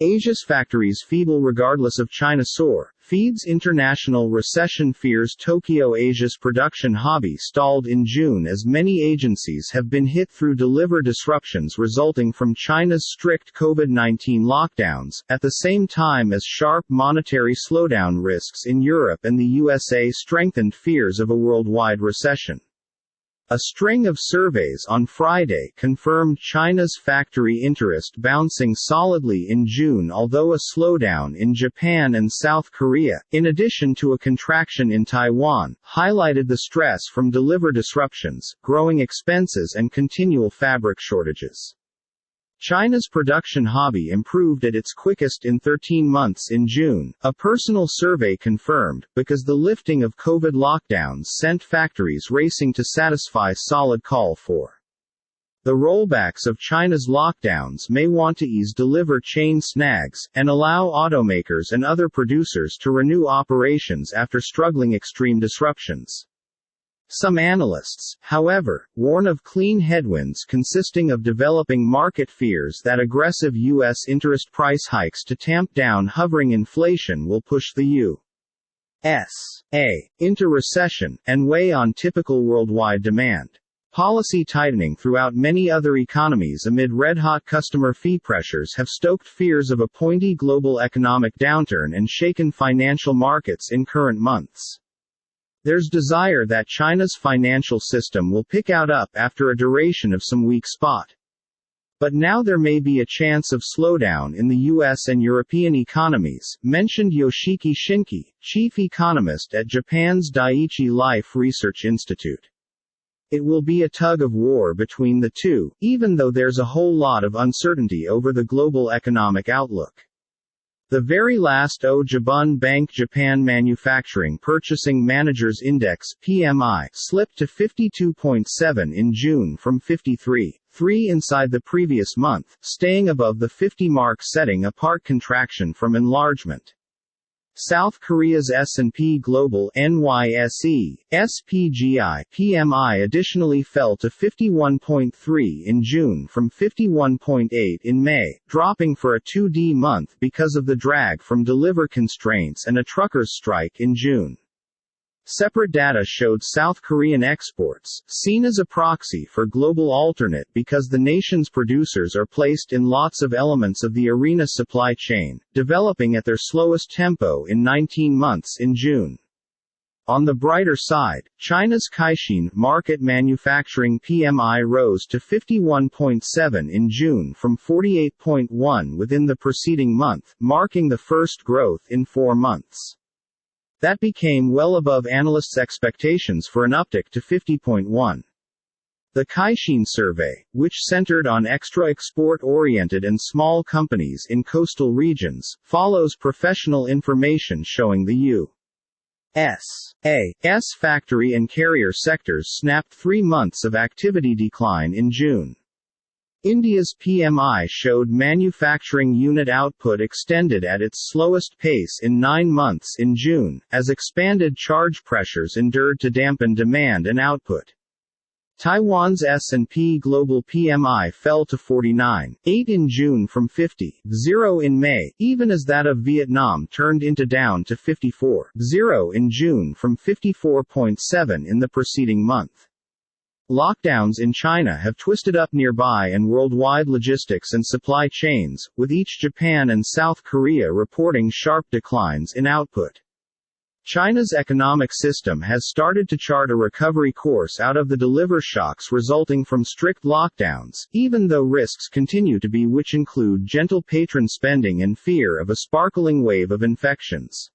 Asia's factories feeble regardless of China Soar, feeds international recession fears. Tokyo Asia's production hobby stalled in June as many agencies have been hit through delivery disruptions resulting from China's strict COVID-19 lockdowns, at the same time as sharp monetary slowdown risks in Europe and the USA strengthened fears of a worldwide recession. A string of surveys on Friday confirmed China's factory interest bouncing solidly in June, although a slowdown in Japan and South Korea, in addition to a contraction in Taiwan, highlighted the stress from delivery disruptions, growing expenses and continual fabric shortages. China's production hobby improved at its quickest in 13 months in June, a personal survey confirmed, because the lifting of COVID lockdowns sent factories racing to satisfy solid call for. The rollbacks of China's lockdowns may want to ease delivery chain snags, and allow automakers and other producers to renew operations after struggling extreme disruptions. Some analysts, however, warn of clean headwinds consisting of developing market fears that aggressive U.S. interest price hikes to tamp down hovering inflation will push the U.S. into recession, and weigh on typical worldwide demand. Policy tightening throughout many other economies amid red-hot customer fee pressures have stoked fears of a pointy global economic downturn and shaken financial markets in current months. There's desire that China's financial system will pick out up after a duration of some weak spot. But now there may be a chance of slowdown in the US and European economies, mentioned Yoshiki Shinki, chief economist at Japan's Daiichi Life Research Institute. It will be a tug of war between the two, even though there's a whole lot of uncertainty over the global economic outlook. The very last Jibun Bank Japan Manufacturing Purchasing Managers Index (PMI) slipped to 52.7 in June from 53.3 inside the previous month, staying above the 50 mark, setting apart contraction from enlargement. South Korea's S&P Global (NYSE) SPGI PMI additionally fell to 51.3 in June from 51.8 in May, dropping for a 2D month because of the drag from delivery constraints and a truckers' strike in June. Separate data showed South Korean exports, seen as a proxy for global alternate because the nation's producers are placed in lots of elements of the arena supply chain, developing at their slowest tempo in 19 months in June. On the brighter side, China's Caixin Market Manufacturing PMI rose to 51.7 in June from 48.1 within the preceding month, marking the first growth in 4 months. That became well above analysts' expectations for an uptick to 50.1. The Caixin survey, which centered on extra export-oriented and small companies in coastal regions, follows professional information showing the U.S. factory and carrier sectors snapped 3 months of activity decline in June. India's PMI showed manufacturing unit output extended at its slowest pace in 9 months in June, as expanded charge pressures endured to dampen demand and output. Taiwan's S&P Global PMI fell to 49.8 in June from 50.0 in May, even as that of Vietnam turned down to 54.0 in June from 54.7 in the preceding month. Lockdowns in China have twisted up nearby and worldwide logistics and supply chains, with each Japan and South Korea reporting sharp declines in output. China's economic system has started to chart a recovery course out of the delivery shocks resulting from strict lockdowns, even though risks continue to be, which include gentle patron spending and fear of a sparkling wave of infections.